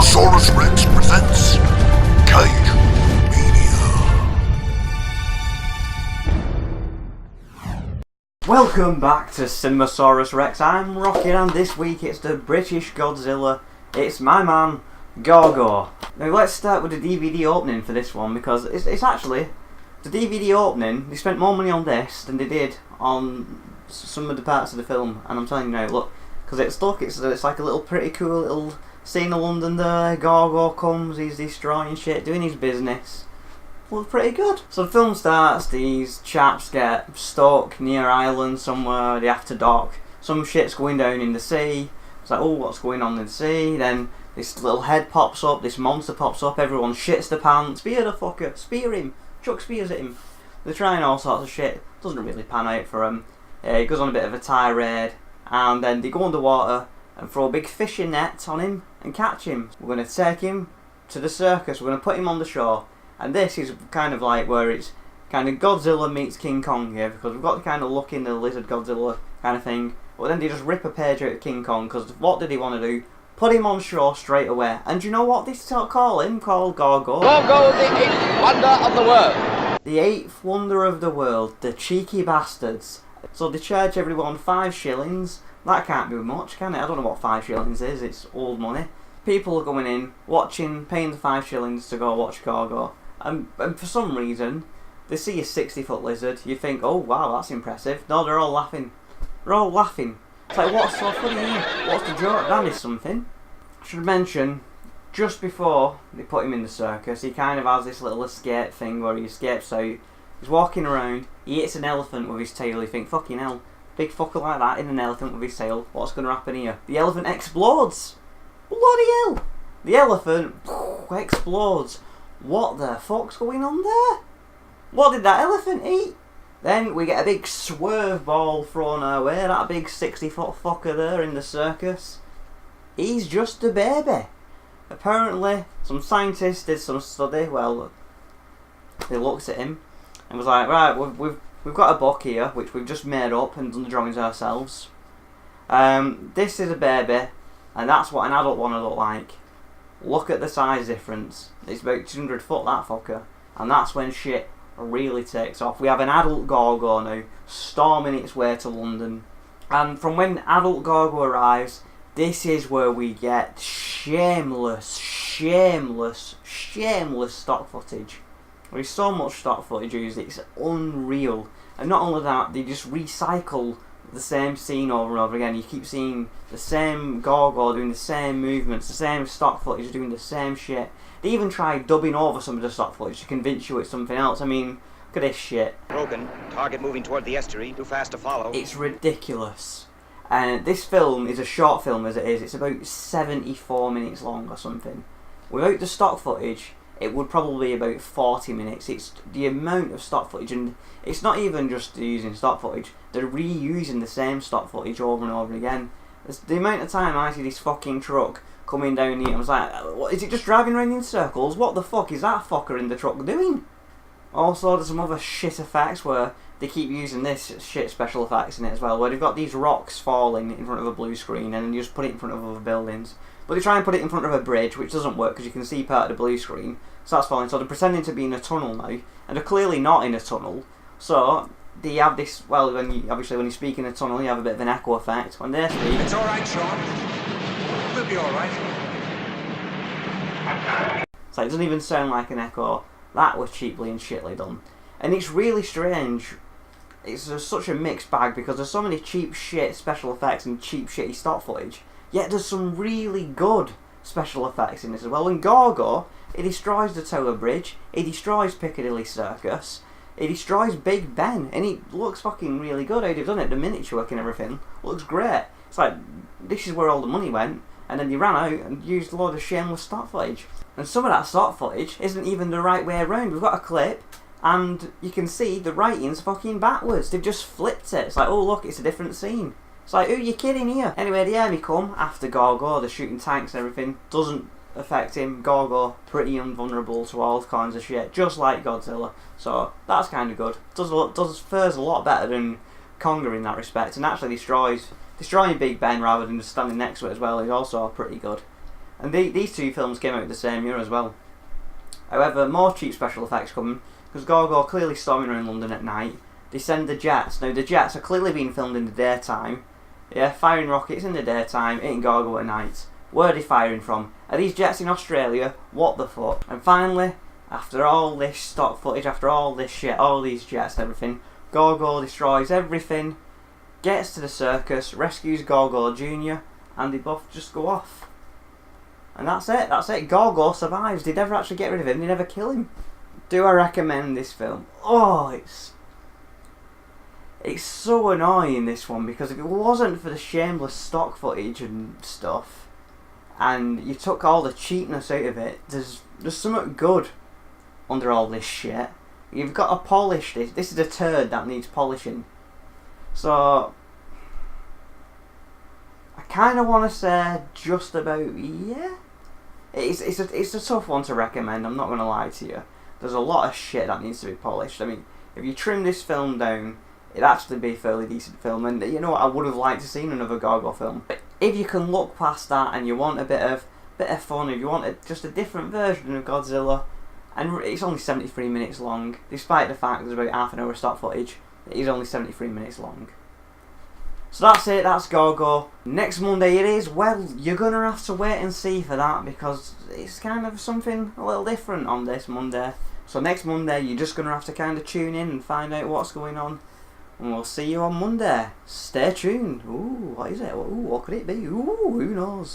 Cinemasaurus Rex presents Kaijumania. Welcome back to Cinemasaurus Rex. I'm Rocky, and this week it's the British Godzilla. It's my man, Gorgo. Now let's start with the DVD opening for this one, because it's actually the DVD opening. They spent more money on this than they did on some of the parts of the film, and I'm telling you now, look, because it's like a little pretty cool little scene of London there. Gorgo comes, he's destroying shit, doing his business. Well, pretty good. So the film starts, these chaps get stuck near Ireland somewhere, they have to dock. Some shit's going down in the sea. It's like, oh, what's going on in the sea? Then this little head pops up, this monster pops up, everyone shits the pants. Spear the fucker, spear him, chuck spears at him. They're trying all sorts of shit, doesn't really pan out for him. He goes on a bit of a tirade, and then they go underwater and throw a big fishing net on him and catch him. We're going to take him to the circus, we're going to put him on the shore. And this is kind of like where it's kind of Godzilla meets King Kong here, because we've got the kind of look in the lizard Godzilla kind of thing. But then they just rip a page out of King Kong, because what did he want to do? Put him on shore straight away. And do you know what they call him? Called Gorgo. Gorgo, the 8th wonder of the world. The 8th wonder of the world. The cheeky bastards. So they charge everyone 5 shillings. That can't be much, can it? I don't know what 5 shillings is. It's old money. People are going in, watching, paying the 5 shillings to go watch Gorgo. And for some reason, they see a 60-foot lizard. You think, oh wow, that's impressive. No, they're all laughing. They're all laughing. It's like, what's so funny here? What's the joke? That is something. I should mention, just before they put him in the circus, he kind of has this little escape thing where he escapes out. He's walking around, he hits an elephant with his tail. You think, fucking hell, big fucker like that in an elephant with his tail. What's going to happen here? The elephant explodes. Bloody hell! The elephant explodes. What the fuck's going on there? What did that elephant eat? Then we get a big swerve ball thrown our way. That big 60-foot fucker there in the circus. He's just a baby. Apparently, some scientists did some study. Well, they looked at him and was like, right, we've got a buck here, which we've just made up and done the drawings ourselves. This is a baby, and that's what an adult one would look like. Look at the size difference. It's about 200 foot, that fucker. And that's when shit really takes off. We have an adult Gorgo now, storming its way to London. And from when adult Gorgo arrives, this is where we get shameless stock footage. There's so much stock footage used, it's unreal. And not only that, they just recycle the same scene over and over again. You keep seeing the same Gorgo doing the same movements, the same stock footage doing the same shit. They even tried dubbing over some of the stock footage to convince you it's something else. I mean, look at this shit. Broken. Target moving toward the estuary. Too fast to follow. It's ridiculous. And this film is a short film as it is. It's about 74 minutes long or something. Without the stock footage, it would probably be about 40 minutes. It's the amount of stock footage, and it's not even just using stock footage. They're reusing the same stock footage over and over again. It's the amount of time I see this fucking truck coming down here, I was like, what, is it just driving around in circles? What the fuck is that fucker in the truck doing? Also, there's some other shit effects where they keep using this shit special effects in it as well, where they've got these rocks falling in front of a blue screen and then you just put it in front of other buildings. But they try and put it in front of a bridge, which doesn't work because you can see part of the blue screen. So that's falling. So they're pretending to be in a tunnel now, and they're clearly not in a tunnel. So they have this. Well, when you speak in a tunnel, you have a bit of an echo effect. When they speak, it's all right, Sean. We'll be all right. So it doesn't even sound like an echo. That was cheaply and shitly done, and it's really strange. It's such a mixed bag because there's so many cheap shit special effects and cheap shitty stock footage. Yet there's some really good special effects in this as well. And Gorgo, he destroys the Tower Bridge, he destroys Piccadilly Circus, he destroys Big Ben, and he looks fucking really good how they've done it. The miniature work and everything looks great. It's like, this is where all the money went, and then they ran out and used a load of shameless stock footage. And some of that stock footage isn't even the right way around. We've got a clip, and you can see the writing's fucking backwards. They've just flipped it. It's like, oh look, it's a different scene. It's like, who are you kidding here? Anyway, the army come after Gorgo, they're shooting tanks and everything. Doesn't affect him. Gorgo, pretty invulnerable to all kinds of shit, just like Godzilla. So, that's kind of good. Fares a lot better than Konga in that respect, and actually destroying Big Ben rather than just standing next to it as well is also pretty good. And these two films came out the same year as well. However, more cheap special effects coming, because Gorgo clearly storming around London at night. They send the jets. Now, the jets are clearly being filmed in the daytime. Yeah, firing rockets in the daytime, hitting Gorgo at night. Where are they firing from? Are these jets in Australia? What the fuck? And finally, after all this stock footage, after all this shit, all these jets and everything, Gorgo destroys everything, gets to the circus, rescues Gorgo Jr., and they both just go off. And that's it. Gorgo survives. They never actually get rid of him, they never kill him. Do I recommend this film? Oh, it's so annoying, this one, because if it wasn't for the shameless stock footage and stuff, and you took all the cheapness out of it, there's something good under all this shit. You've got to polish this. This is a turd that needs polishing. So, I kind of want to say just about, yeah. It's a tough one to recommend, I'm not going to lie to you. There's a lot of shit that needs to be polished. I mean, if you trim this film down, it'd actually be a fairly decent film, and you know what, I would have liked to see another Gorgo film. But if you can look past that and you want a bit of fun, if you want just a different version of Godzilla, and it's only 73 minutes long, despite the fact there's about half an hour of stock footage, it is only 73 minutes long. So that's it, that's Gorgo. Next Monday it is, well, you're gonna have to wait and see for that, because it's kind of something a little different on this Monday. So next Monday you're just gonna have to kind of tune in and find out what's going on. And we'll see you on Monday. Stay tuned. Ooh, what is it? Ooh, what could it be? Ooh, who knows?